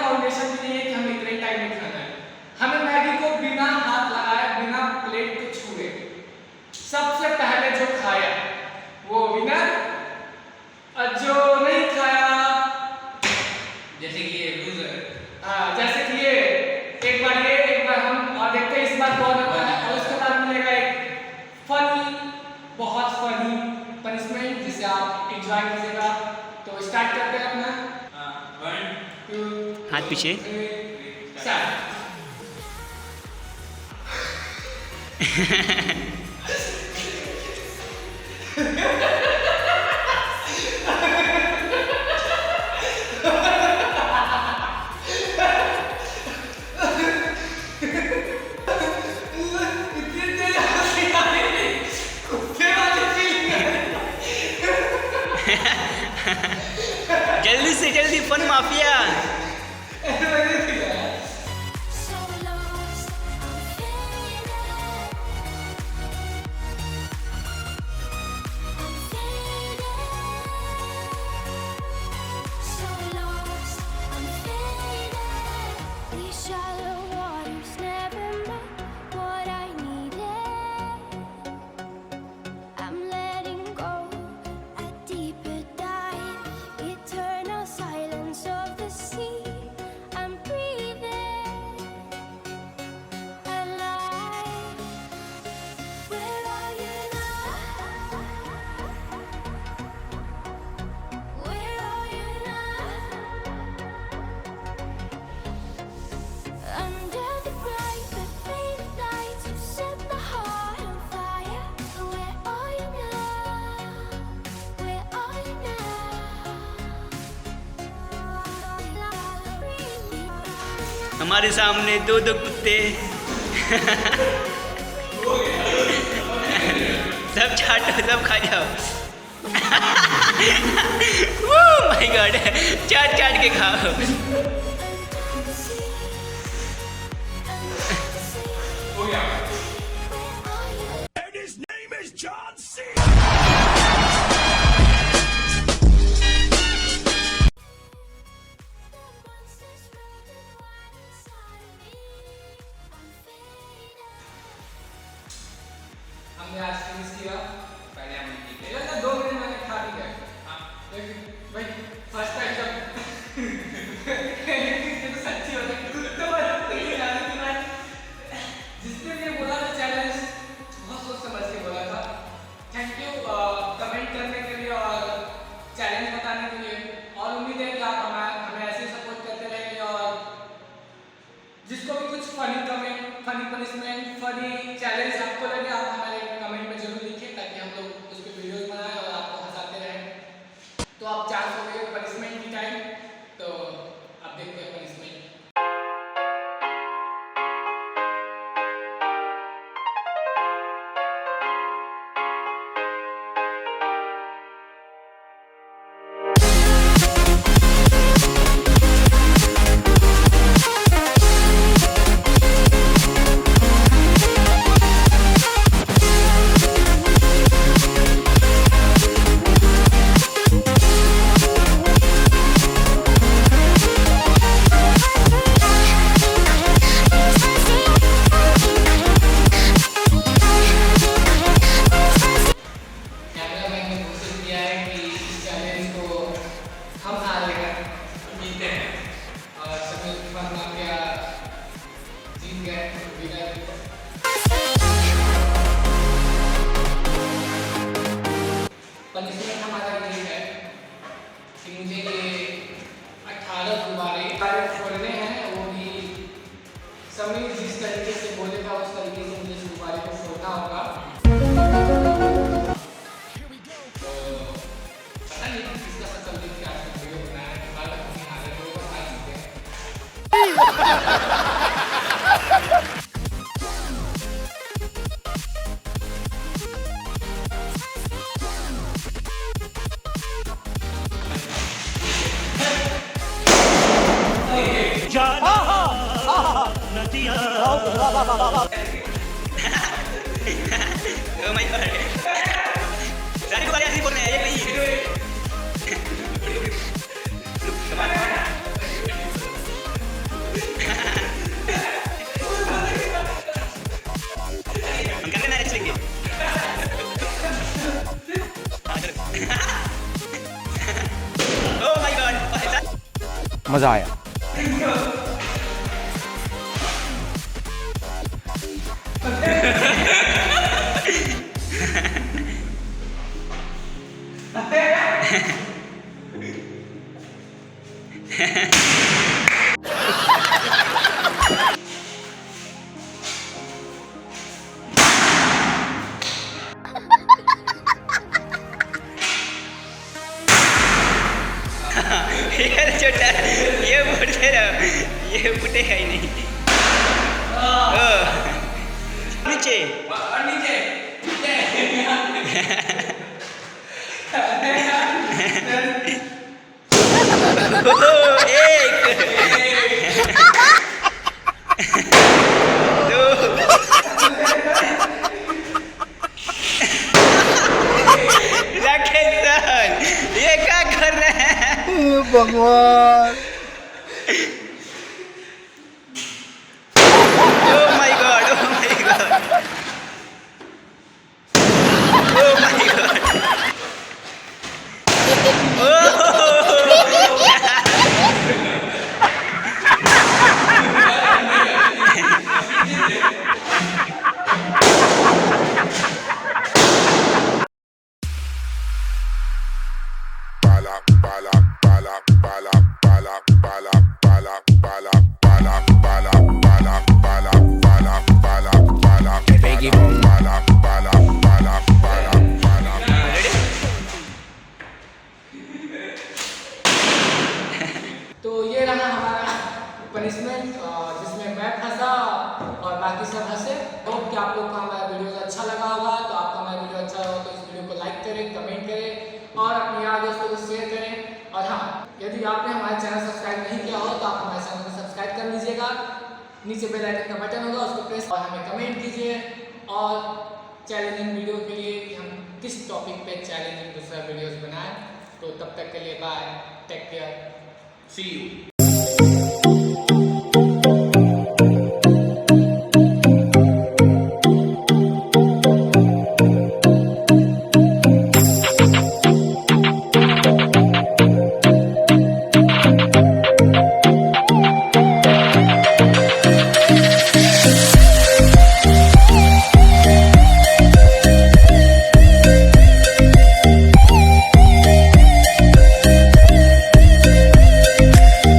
Foundation भी नहीं है कि हमें इतने टाइम में खाना है। हमें मैगी को बिना हाथ लगाए, बिना प्लेट को छुए सबसे पहले जो खाया वो विनर, और जो नहीं खाया जैसे कि ये लूजर। जैसे कि ये एक बार हम और देखते हैं इस बार कौन होता है। और उसके बाद मिलेगा एक फनी, बहुत फनी पनिशमेंट जिसे आप एंजॉय कीजिएगा। तो स्टार्ट करते हैं अपना 1 2 हाथ पीछे। स्टार्ट। जल्दी से जल्दी फन माफिया। हमारे सामने दो कुत्ते सब चाटो, सब खा जाओ। माय गॉड, चाट चाट के खाओ। हमने आज फिनिश किया। पहले हम ये ना 2 मिनट मैंने खा भी गया। लेकिन भाई फर्स्ट टाइम जब तो सच्ची होता है कुत्ते वाला नहीं जाने के बाद जिसने भी बोला था चैलेंज बहुत सोच समझ के बोला था। थैंक यू कमेंट करने के लिए और चैलेंज बताने के लिए। और उम्मीद है कि आप हमें ऐसे सपोर्ट करते रहेंगे। और जिसको भी कुछ funny comment, funny punishment, funny challenge आपको लगे आप हमारे कमेंट में जरूर लिखें ताकि हम लोग उस पर वीडियोस बनाएं और आपको हंसाते रहें। तो आप चांस हो गए पनिशमेंट की टाइम, तो आप देखते हैं पनिशमेंट। पनिशमेंट हमारा ये है कि मुझे ये 18 गुब्बारे फोड़ने हैं। वो भी समीर जिस तरीके से बोले था उस तरीके से मुझे इस गुब्बारे को फोड़ना होगा। तो पता नहीं किसका सच में क्या वीडियो बनाया है, बात अपनी हालत को बता चुके हैं। Oh my god. Tadi ko kali asli porne aja kali. मज़ा आया। यार छोटा ये फुटे रहो, ये फुटेगा ही नहीं। नीचे और नीचे एक दो राकेश सर ये क्या कर रहे हैं भगवान। Oh my god, oh my god, oh my god, तो ये रहा हमारा पनिशमेंट जिसमें मैं फंसा और बाकी सब हंसे। होप कि आप लोग को हमारा वीडियो अच्छा लगा होगा। तो आपको हमारा वीडियो अच्छा लगा तो इस वीडियो को लाइक करें, कमेंट करें और अपने यार दोस्तों को शेयर करें। और हाँ, यदि आपने हमारे चैनल सब्सक्राइब नहीं किया हो तो आप हमारे चैनल को सब्सक्राइब कर लीजिएगा। नीचे बेल आइकन का बटन होगा, उसको प्रेस और हमें कमेंट कीजिए और चैलेंजिंग वीडियो के लिए कि हम किस टॉपिक पे चैलेंजिंग दूसरा वीडियोस बनाएं। तो तब तक के लिए bye, take care, See you.